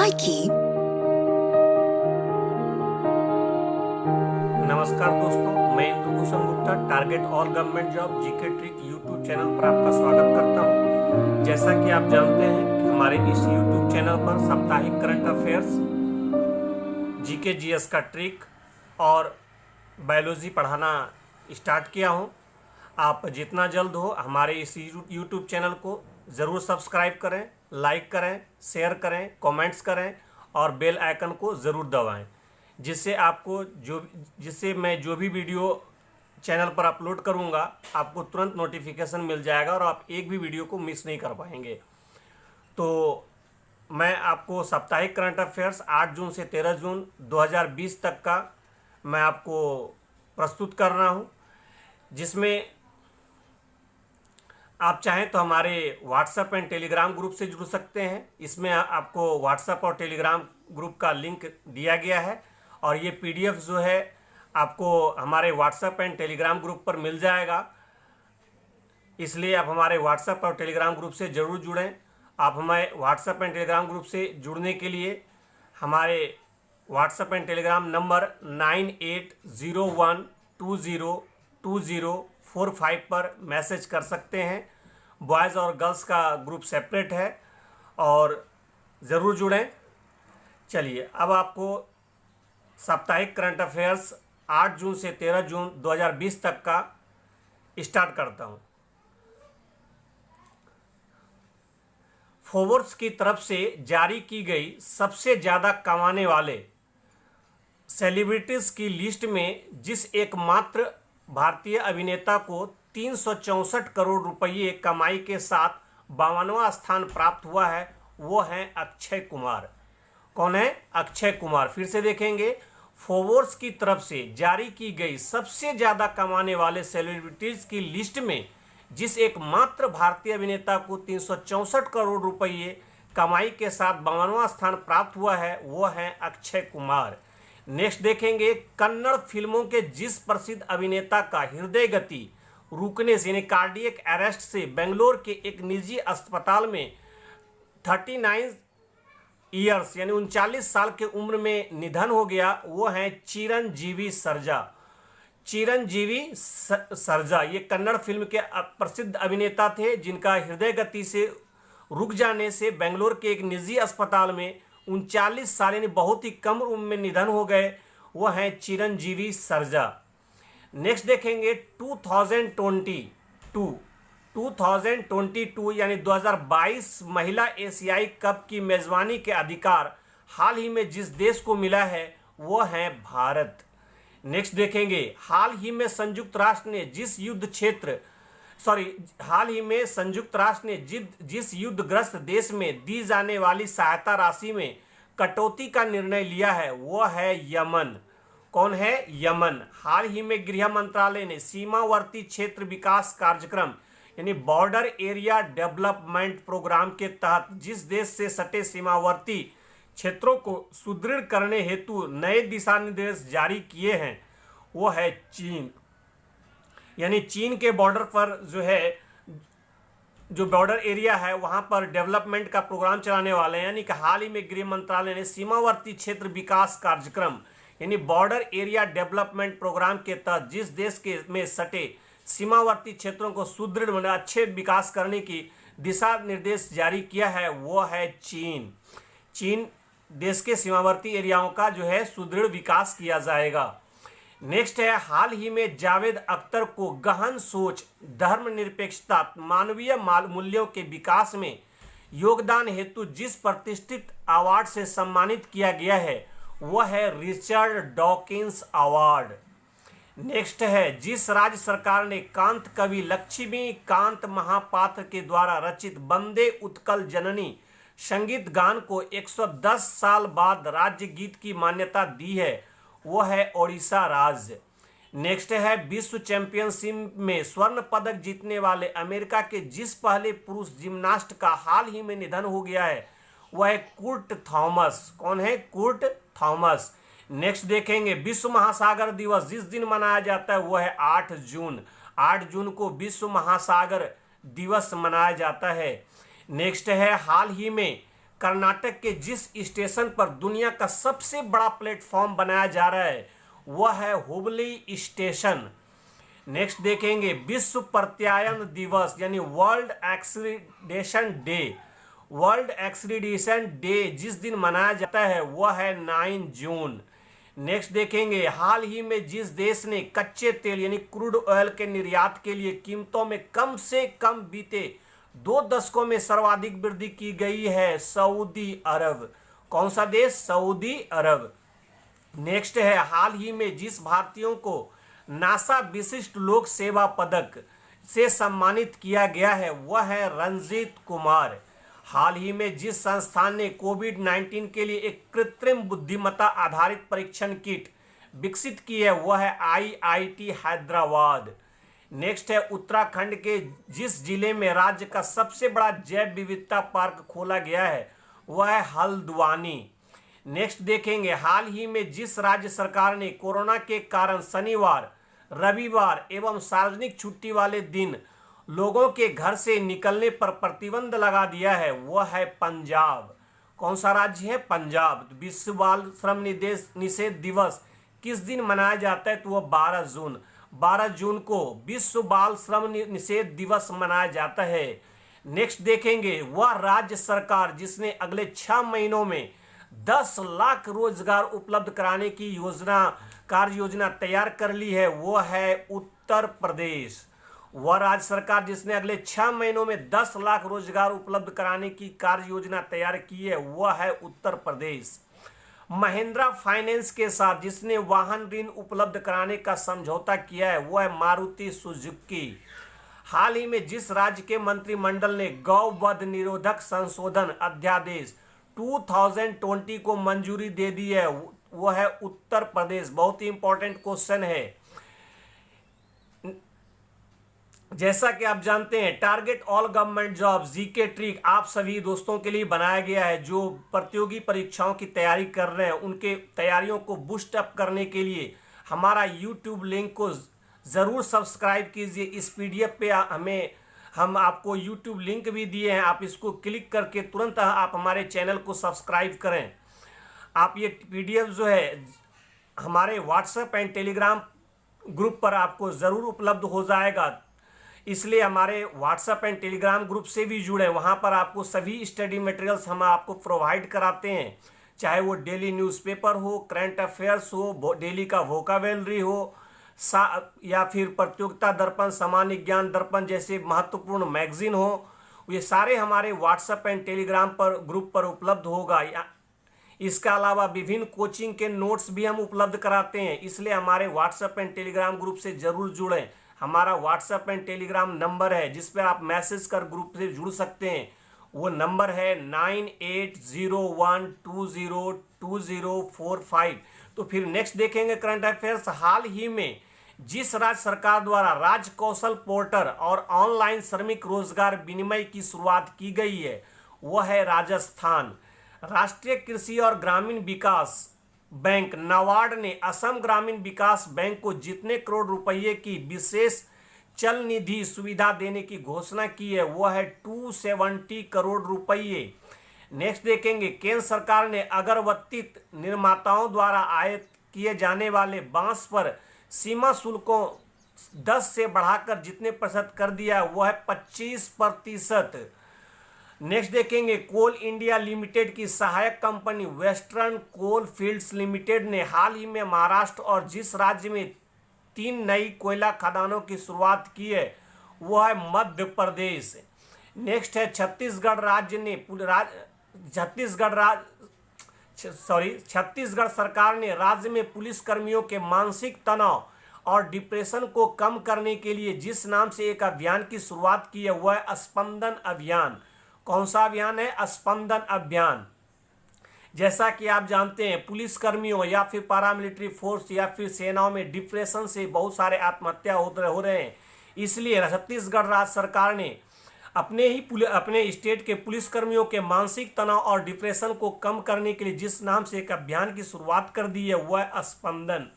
Likey। नमस्कार दोस्तों, मैं Indubhushan Gupta target all government job GK trick YouTube channel पर आपका स्वागत करता हूं। जैसा कि आप जानते हैं कि हमारे इस यूट्यूब चैनल पर साप्ताहिक करंट अफेयर्स, जीके जीएस का ट्रिक और बायोलॉजी पढ़ाना स्टार्ट किया हूं। आप जितना जल्द हो हमारे इस यूट्यूब चैनल को ज़रूर सब्सक्राइब करें, लाइक करें, शेयर करें, कमेंट्स करें और बेल आइकन को ज़रूर दबाएं, जिससे मैं जो भी वीडियो चैनल पर अपलोड करूंगा आपको तुरंत नोटिफिकेशन मिल जाएगा और आप एक भी वीडियो को मिस नहीं कर पाएंगे। तो मैं आपको साप्ताहिक करंट अफेयर्स 8 जून से 13 जून 2020 तक का मैं आपको प्रस्तुत कर रहा हूं, जिसमें आप चाहें तो हमारे व्हाट्सएप एंड टेलीग्राम ग्रुप से जुड़ सकते हैं। इसमें आपको व्हाट्सएप और टेलीग्राम ग्रुप का लिंक दिया गया है और ये पीडीएफ जो है आपको हमारे व्हाट्सएप एंड टेलीग्राम ग्रुप पर मिल जाएगा। इसलिए आप हमारे व्हाट्सएप और टेलीग्राम ग्रुप से ज़रूर जुड़ें। आप हमारे व्हाट्सएप एंड टेलीग्राम ग्रुप से जुड़ने के लिए हमारे व्हाट्सएप एंड टेलीग्राम नंबर 9801202045 पर मैसेज कर सकते हैं। बॉयज़ और गर्ल्स का ग्रुप सेपरेट है और ज़रूर जुड़ें। चलिए अब आपको साप्ताहिक करंट अफेयर्स 8 जून से 13 जून 2020 तक का स्टार्ट करता हूं। फोर्ब्स की तरफ से जारी की गई सबसे ज़्यादा कमाने वाले सेलिब्रिटीज़ की लिस्ट में जिस एकमात्र भारतीय अभिनेता को 364 करोड़ रुपये कमाई के साथ 52वां स्थान प्राप्त हुआ है, वो हैं अक्षय कुमार। कौन है? अक्षय कुमार। फिर से देखेंगे, फोर्ब्स की तरफ से जारी की गई सबसे ज़्यादा कमाने वाले सेलिब्रिटीज़ की लिस्ट में जिस एकमात्र भारतीय अभिनेता को 364 करोड़ रुपये कमाई के साथ 52वां स्थान प्राप्त हुआ है, वो हैं अक्षय कुमार। नेक्स्ट देखेंगे, कन्नड़ फिल्मों के जिस प्रसिद्ध अभिनेता का हृदय गति रुकने से यानी कार्डियक अरेस्ट से बेंगलोर के एक निजी अस्पताल में 39 ईयर्स यानी 39 साल के उम्र में निधन हो गया, वो हैं चिरंजीवी सर्जा। चिरंजीवी सर्जा ये कन्नड़ फिल्म के प्रसिद्ध अभिनेता थे, जिनका हृदय गति से रुक जाने से बेंगलोर के एक निजी अस्पताल में 39 साल यानी बहुत ही कम उम्र में निधन हो गए, वो हैं चिरंजीवी सर्जा। नेक्स्ट देखेंगे 2022 यानी 2022 महिला एशियाई कप की मेजबानी के अधिकार हाल ही में जिस देश को मिला है, वो है भारत। नेक्स्ट देखेंगे, हाल ही में संयुक्त राष्ट्र ने जिस युद्धग्रस्त देश में दी जाने वाली सहायता राशि में कटौती का निर्णय लिया है, वो है यमन। कौन है? यमन। हाल ही में गृह मंत्रालय ने सीमावर्ती क्षेत्र विकास कार्यक्रम यानी बॉर्डर एरिया डेवलपमेंट प्रोग्राम के तहत जिस देश से सटे सीमावर्ती क्षेत्रों को सुदृढ़ करने हेतु नए दिशा निर्देश जारी किए हैं, वो है चीन। यानी चीन के बॉर्डर पर जो बॉर्डर एरिया है वहां पर डेवलपमेंट का प्रोग्राम चलाने वाले हैं। यानी कि हाल ही में गृह मंत्रालय ने सीमावर्ती क्षेत्र विकास कार्यक्रम यानी बॉर्डर एरिया डेवलपमेंट प्रोग्राम के तहत जिस देश के में सटे सीमावर्ती क्षेत्रों को सुदृढ़ अच्छे विकास करने की दिशा निर्देश जारी किया है, वो है चीन। चीन देश के सीमावर्ती एरियाओं का सुदृढ़ विकास किया जाएगा। नेक्स्ट है, हाल ही में जावेद अख्तर को गहन सोच, धर्मनिरपेक्षता, मानवीय मूल्यों के विकास में योगदान हेतु जिस प्रतिष्ठित अवार्ड से सम्मानित किया गया है, वह है रिचर्ड डॉकिंस अवार्ड। नेक्स्ट है, जिस राज्य सरकार ने कांत कवि लक्ष्मी कांत महापात्र के द्वारा रचित वंदे उत्कल जननी संगीत गान को 110 साल बाद राज्य गीत की मान्यता दी है, वो है ओडिशा राज्य। नेक्स्ट है, विश्व चैंपियनशिप में स्वर्ण पदक जीतने वाले अमेरिका के जिस पहले पुरुष जिम्नास्ट का हाल ही में निधन हो गया है, वह है कुर्ट थॉमस। कौन है? Kurt Thomas. नेक्स्ट देखेंगे, विश्व महासागर दिवस जिस दिन मनाया जाता है वो है 8 जून। 8 जून को विश्व महासागर दिवस मनाया जाता है। नेक्स्ट है, हाल ही में कर्नाटक के जिस स्टेशन पर दुनिया का सबसे बड़ा प्लेटफॉर्म बनाया जा रहा है वह है हुबली स्टेशन। नेक्स्ट देखेंगे विश्व प्रत्यायन दिवस यानी world oxidation day. World oxidation day जिस दिन मनाया जाता है वह है 9 जून। नेक्स्ट देखेंगे हाल ही में जिस देश ने कच्चे तेल यानी क्रूड ऑयल के निर्यात के लिए कीमतों में कम से कम बीते 2 दशकों में सर्वाधिक वृद्धि की गई है, सऊदी अरब। कौन सा देश? सऊदी अरब। नेक्स्ट है हाल ही में जिस भारतीयों को नासा विशिष्ट लोक सेवा पदक से सम्मानित किया गया है वह है रंजीत कुमार। हाल ही में जिस संस्थान ने कोविड-19 के लिए एक कृत्रिम बुद्धिमत्ता आधारित परीक्षण किट विकसित की है वह है IIT हैदराबाद। नेक्स्ट है उत्तराखंड के जिस जिले में राज्य का सबसे बड़ा जैव विविधता पार्क खोला गया है वह है हल्द्वानी। नेक्स्ट देखेंगे हाल ही में जिस राज्य सरकार ने कोरोना के कारण शनिवार, रविवार एवं सार्वजनिक छुट्टी वाले दिन लोगों के घर से निकलने पर प्रतिबंध लगा दिया है वह है पंजाब। कौन सा राज्य है? पंजाब। विश्व बाल श्रम निषेध दिवस किस दिन मनाया जाता है? तो वह 12 जून को विश्व बाल श्रम निषेध दिवस मनाया जाता है। नेक्स्ट देखेंगे वह राज्य सरकार जिसने अगले 6 महीनों में 10 लाख रोजगार उपलब्ध कराने की कार्य योजना तैयार कर ली है वह है उत्तर प्रदेश। वह राज्य सरकार जिसने अगले 6 महीनों में 10 लाख रोजगार उपलब्ध कराने की कार्य योजना तैयार की है वह है उत्तर प्रदेश। महिंद्रा फाइनेंस के साथ जिसने वाहन ऋण उपलब्ध कराने का समझौता किया है वह है मारुति सुजुकी। हाल ही में जिस राज्य के मंत्रिमंडल ने गौवध निरोधक संशोधन अध्यादेश 2020 को मंजूरी दे दी है वह है उत्तर प्रदेश। बहुत ही इंपॉर्टेंट क्वेश्चन है। जैसा कि आप जानते हैं target all government job GK trick आप सभी दोस्तों के लिए बनाया गया है जो प्रतियोगी परीक्षाओं की तैयारी कर रहे हैं उनके तैयारियों को बूस्ट अप करने के लिए हमारा यूट्यूब लिंक को ज़रूर सब्सक्राइब कीजिए। इस पीडीएफ पे हम आपको यूट्यूब लिंक भी दिए हैं, आप इसको क्लिक करके तुरंत आप हमारे चैनल को सब्सक्राइब करें। आप ये पीडीएफ जो है हमारे व्हाट्सएप एंड टेलीग्राम ग्रुप पर आपको ज़रूर उपलब्ध हो जाएगा, इसलिए हमारे व्हाट्सएप एंड टेलीग्राम ग्रुप से भी जुड़े। वहाँ पर आपको सभी स्टडी मटेरियल्स हम आपको प्रोवाइड कराते हैं, चाहे वो डेली न्यूज़पेपर हो, करंट अफेयर्स हो, डेली का वोकाबुलरी हो, या फिर प्रतियोगिता दर्पण, सामान्य ज्ञान दर्पण जैसे महत्वपूर्ण मैगजीन हो, ये सारे हमारे व्हाट्सएप एंड टेलीग्राम पर ग्रुप पर उपलब्ध होगा। इसके अलावा विभिन्न कोचिंग के नोट्स भी हम उपलब्ध कराते हैं, इसलिए हमारे व्हाट्सएप एंड टेलीग्राम ग्रुप से जरूर जुड़ें। हमारा व्हाट्सएप एंड टेलीग्राम नंबर है जिस पर आप मैसेज कर ग्रुप से जुड़ सकते हैं, वो नंबर है 9801202045। तो फिर नेक्स्ट देखेंगे करंट अफेयर्स। हाल ही में जिस राज्य सरकार द्वारा राज्य कौशल पोर्टल और ऑनलाइन श्रमिक रोजगार विनिमय की शुरुआत की गई है वह है राजस्थान। राष्ट्रीय कृषि और ग्रामीण विकास बैंक नाबार्ड ने असम ग्रामीण विकास बैंक को जितने करोड़ रुपये की विशेष चल निधि सुविधा देने की घोषणा की है वह है 270 करोड़ रुपये। नेक्स्ट देखेंगे केंद्र सरकार ने अगरबत्ती निर्माताओं द्वारा आयात किए जाने वाले बांस पर सीमा शुल्कों 10 से बढ़ाकर जितने प्रतिशत कर दिया वह है 25%। नेक्स्ट देखेंगे कोल इंडिया लिमिटेड की सहायक कंपनी वेस्टर्न कोल फील्ड्स लिमिटेड ने हाल ही में महाराष्ट्र और जिस राज्य में 3 नई कोयला खदानों की शुरुआत की है वह है मध्य प्रदेश। नेक्स्ट है छत्तीसगढ़ सरकार ने राज्य में पुलिस कर्मियों के मानसिक तनाव और डिप्रेशन को कम करने के लिए जिस नाम से एक अभियान की शुरुआत की है वह है स्पंदन अभियान। कौन सा अभियान है? स्पंदन अभियान। जैसा कि आप जानते हैं पुलिस कर्मियों या फिर पारामिलिट्री फोर्स या फिर सेनाओं में डिप्रेशन से बहुत सारे आत्महत्या हो रहे हैं, इसलिए छत्तीसगढ़ राज्य सरकार ने अपने स्टेट के पुलिस कर्मियों के मानसिक तनाव और डिप्रेशन को कम करने के लिए जिस नाम से एक अभियान की शुरुआत कर दी है वह है स्पंदन।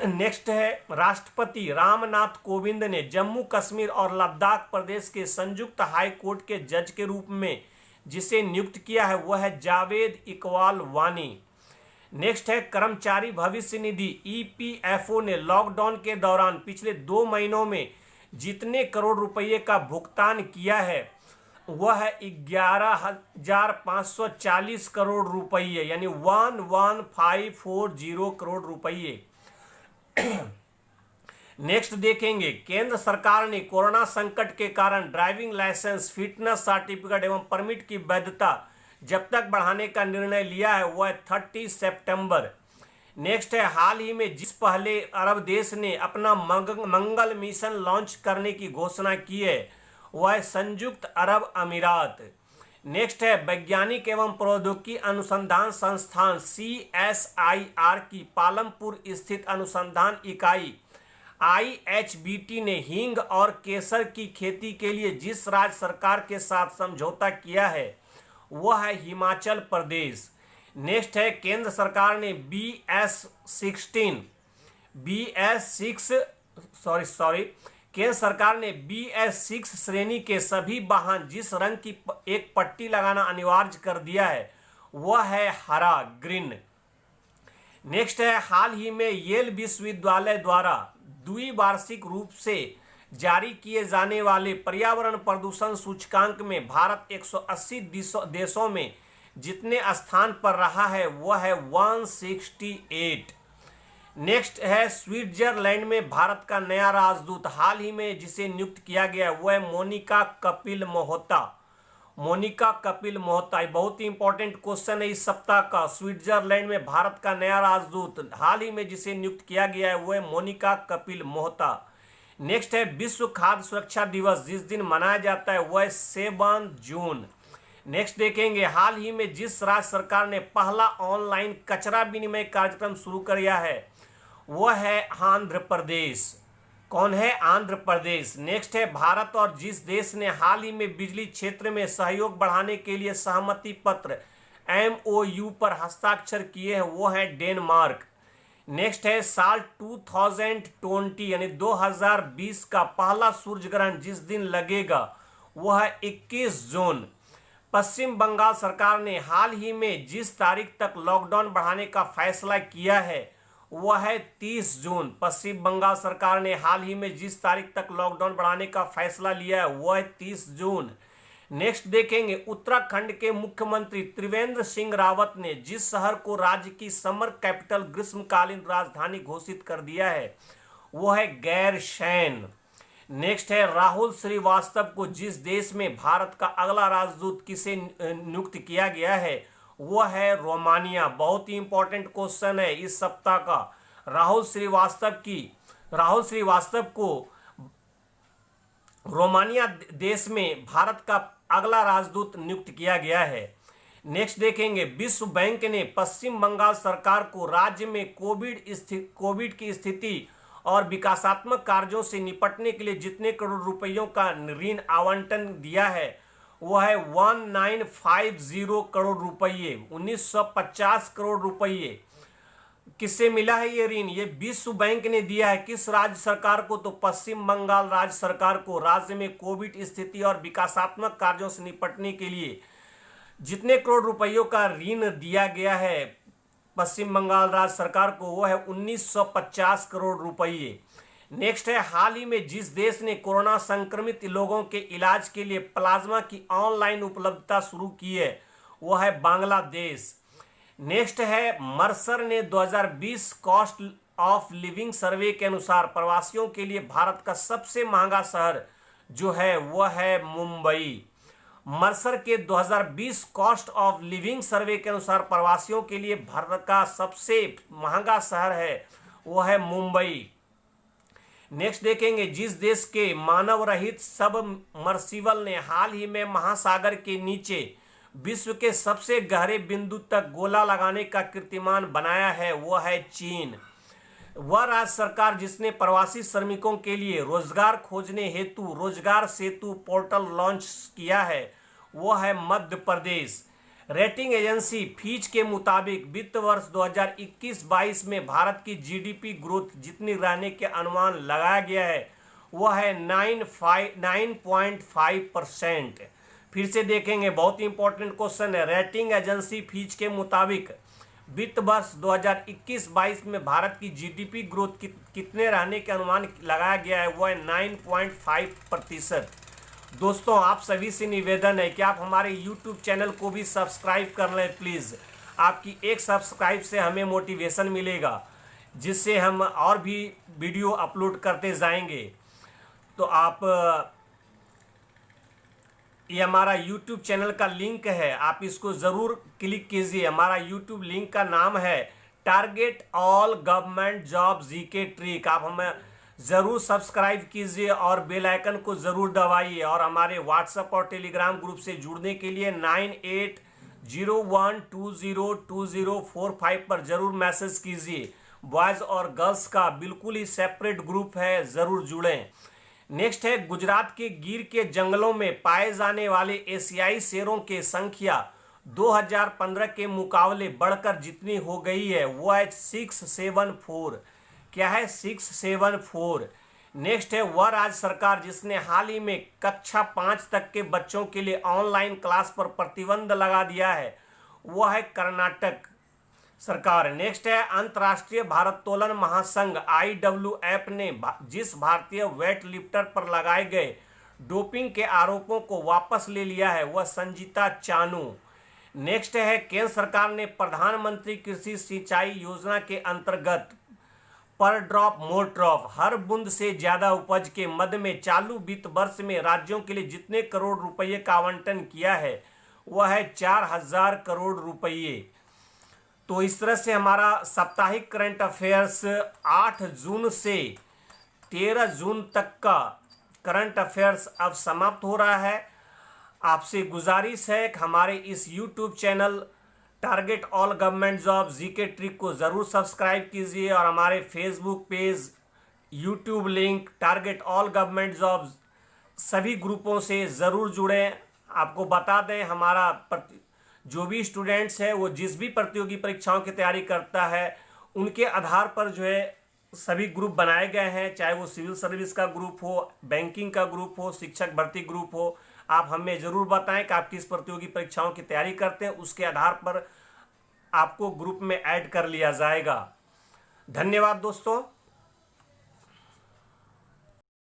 नेक्स्ट है राष्ट्रपति रामनाथ कोविंद ने जम्मू कश्मीर और लद्दाख प्रदेश के संयुक्त हाई कोर्ट के जज के रूप में जिसे नियुक्त किया है वह है जावेद इकबाल वानी। नेक्स्ट है कर्मचारी भविष्य निधि ईपीएफओ ने लॉकडाउन के दौरान पिछले 2 महीनों में जितने करोड़ रुपए का भुगतान किया है वह है 11,540 करोड़ रुपए, यानी 11,540 करोड़ रुपए। नेक्स्ट देखेंगे, केंद्र सरकार ने कोरोना संकट के कारण ड्राइविंग लाइसेंस, फिटनेस सर्टिफिकेट एवं परमिट की वैधता जब तक बढ़ाने का निर्णय लिया है वह 30 सितंबर। नेक्स्ट है, हाल ही में जिस पहले अरब देश ने अपना मंगल मिशन लॉन्च करने की घोषणा की है वह संयुक्त अरब अमीरात। नेक्स्ट है, वैज्ञानिक एवं प्रौद्योगिकी अनुसंधान संस्थान CSIR की पालमपुर स्थित अनुसंधान इकाई IHBT ने हींग और केसर की खेती के लिए जिस राज्य सरकार के साथ समझौता किया है वह है हिमाचल प्रदेश। नेक्स्ट है, केंद्र सरकार ने BS6 श्रेणी के सभी वाहन जिस रंग की एक पट्टी लगाना अनिवार्य कर दिया है वह है हरा, ग्रीन। नेक्स्ट है, हाल ही में येल विश्वविद्यालय द्वारा द्विवार्षिक रूप से जारी किए जाने वाले पर्यावरण प्रदूषण सूचकांक में भारत 180 देशों में जितने स्थान पर रहा है वह है 168। नेक्स्ट है, स्विट्जरलैंड में भारत का नया राजदूत हाल ही में जिसे नियुक्त किया गया है वह है मोनिका कपिल मोहता। बहुत ही इंपॉर्टेंट क्वेश्चन है इस सप्ताह का। स्विट्जरलैंड में भारत का नया राजदूत हाल ही में जिसे नियुक्त किया गया है वह है मोनिका कपिल मोहता। नेक्स्ट है, विश्व खाद्य सुरक्षा दिवस जिस दिन मनाया जाता है वह है 7 जून। नेक्स्ट देखेंगे, हाल ही में जिस राज्य सरकार ने पहला ऑनलाइन कचरा विनिमय कार्यक्रम शुरू किया है वह है आंध्र प्रदेश। कौन है? आंध्र प्रदेश। नेक्स्ट है, भारत और जिस देश ने हाल ही में बिजली क्षेत्र में सहयोग बढ़ाने के लिए सहमति पत्र MOU पर हस्ताक्षर किए हैं वो है डेनमार्क। नेक्स्ट है, साल 2020 यानी 2020 का पहला सूर्य ग्रहण जिस दिन लगेगा वह है 21 जून। पश्चिम बंगाल सरकार ने हाल ही में जिस तारीख तक लॉकडाउन बढ़ाने का फैसला किया है वह है 30 जून। पश्चिम बंगाल सरकार ने हाल ही में जिस तारीख तक लॉकडाउन बढ़ाने का फैसला लिया है वह है 30 जून। नेक्स्ट देखेंगे, उत्तराखंड के मुख्यमंत्री त्रिवेंद्र सिंह रावत ने जिस शहर को राज्य की समर कैपिटल ग्रीष्मकालीन राजधानी घोषित कर दिया है वह है गैरसैंण। नेक्स्ट है, राहुल श्रीवास्तव को जिस देश में भारत का अगला राजदूत किसे नियुक्त किया गया है वह है रोमानिया। बहुत ही इंपॉर्टेंट क्वेश्चन है इस सप्ताह का। राहुल श्रीवास्तव को रोमानिया देश में भारत का अगला राजदूत नियुक्त किया गया है। नेक्स्ट देखेंगे, विश्व बैंक ने पश्चिम बंगाल सरकार को राज्य में कोविड की स्थिति और विकासात्मक कार्यों से निपटने के लिए जितने करोड़ रुपयों का ऋण आवंटन दिया है वह है 1950 करोड़ रुपये, 1950 करोड़ रुपये। किससे मिला है ये ऋण? ये विश्व बैंक ने दिया है। किस राज्य सरकार को? तो पश्चिम बंगाल राज्य सरकार को राज्य में कोविड स्थिति और विकासात्मक कार्यों से निपटने के लिए जितने करोड़ रुपयों का ऋण दिया गया है पश्चिम बंगाल राज्य सरकार को वह है 1950 करोड़ रुपये। नेक्स्ट है, हाल ही में जिस देश ने कोरोना संक्रमित लोगों के इलाज के लिए प्लाज्मा की ऑनलाइन उपलब्धता शुरू की है वह है बांग्लादेश। नेक्स्ट है, मर्सर ने 2020 कॉस्ट ऑफ लिविंग सर्वे के अनुसार प्रवासियों के लिए भारत का सबसे महंगा शहर जो है वह है मुंबई। मर्सर के 2020 कॉस्ट ऑफ लिविंग सर्वे के अनुसार प्रवासियों के लिए भारत का सबसे महंगा शहर है वह है मुंबई। नेक्स्ट देखेंगे, जिस देश के मानव रहित सबमर्सिबल ने हाल ही में महासागर के नीचे विश्व के सबसे गहरे बिंदु तक गोला लगाने का कीर्तिमान बनाया है वह है चीन। वह राज्य सरकार जिसने प्रवासी श्रमिकों के लिए रोजगार खोजने हेतु रोजगार सेतु पोर्टल लॉन्च किया है वह है मध्य प्रदेश। रेटिंग एजेंसी फीच के मुताबिक वित्त वर्ष 2021-22 में भारत की GDP ग्रोथ जितनी रहने के अनुमान लगाया गया है वह है 9.5%। फिर से देखेंगे, बहुत ही इंपॉर्टेंट क्वेश्चन है। रेटिंग एजेंसी फिच के मुताबिक वित्त वर्ष 2021-22 में भारत की जीडीपी ग्रोथ कितने रहने के अनुमान लगाया गया है, वो है 9.5%। दोस्तों, आप सभी से निवेदन है कि आप हमारे यूट्यूब चैनल को भी सब्सक्राइब कर लें प्लीज़। आपकी एक सब्सक्राइब से हमें मोटिवेशन मिलेगा, जिससे हम और भी वीडियो अपलोड करते जाएंगे। तो आप ये हमारा यूट्यूब चैनल का लिंक है, आप इसको ज़रूर क्लिक कीजिए। हमारा यूट्यूब लिंक का नाम है target all government job GK trick. आप हमें ज़रूर सब्सक्राइब कीजिए और बेल आइकन को ज़रूर दबाइए। और हमारे व्हाट्सएप और टेलीग्राम ग्रुप से जुड़ने के लिए 9801202045 पर ज़रूर मैसेज कीजिए। बॉयज़ और गर्ल्स का बिल्कुल ही सेपरेट ग्रुप है, ज़रूर जुड़ें। नेक्स्ट है, गुजरात के गिर के जंगलों में पाए जाने वाले एशियाई शेरों की संख्या 2015 के मुकाबले बढ़कर जितनी हो गई है वो है 674। क्या है? 674। नेक्स्ट है, वह राज्य सरकार जिसने हाल ही में कक्षा 5 तक के बच्चों के लिए ऑनलाइन क्लास पर प्रतिबंध लगा दिया है, वह है कर्नाटक सरकार। नेक्स्ट है, अंतर्राष्ट्रीय भारोत्तोलन महासंघ IWF ने जिस भारतीय वेट लिफ्टर पर लगाए गए डोपिंग के आरोपों को वापस ले लिया है, वह संजीता चानू। नेक्स्ट है, केंद्र सरकार ने प्रधानमंत्री कृषि सिंचाई योजना के अंतर्गत पर ड्रॉप मोर ड्रॉप, हर बूंद से ज्यादा उपज के मद में चालू वित्त वर्ष में राज्यों के लिए जितने करोड़ रुपये का आवंटन किया है वह है 4000 करोड़ रुपये। तो इस तरह से हमारा साप्ताहिक करंट अफेयर्स 8 जून से 13 जून तक का करंट अफेयर्स अब समाप्त हो रहा है। आपसे गुजारिश है कि हमारे इस YouTube channel target all government job GK trick को ज़रूर सब्सक्राइब कीजिए और हमारे Facebook page, YouTube link, target all government job सभी ग्रुपों से ज़रूर जुड़ें। आपको बता दें, हमारा जो भी स्टूडेंट्स है वो जिस भी प्रतियोगी परीक्षाओं की तैयारी करता है उनके आधार पर जो है सभी ग्रुप बनाए गए हैं, चाहे वो सिविल सर्विस का ग्रुप हो, बैंकिंग का ग्रुप हो, शिक्षक भर्ती ग्रुप हो। आप हमें ज़रूर बताएं कि आप किस प्रतियोगी परीक्षाओं की तैयारी करते हैं, उसके आधार पर आपको ग्रुप में ऐड कर लिया जाएगा। धन्यवाद दोस्तों।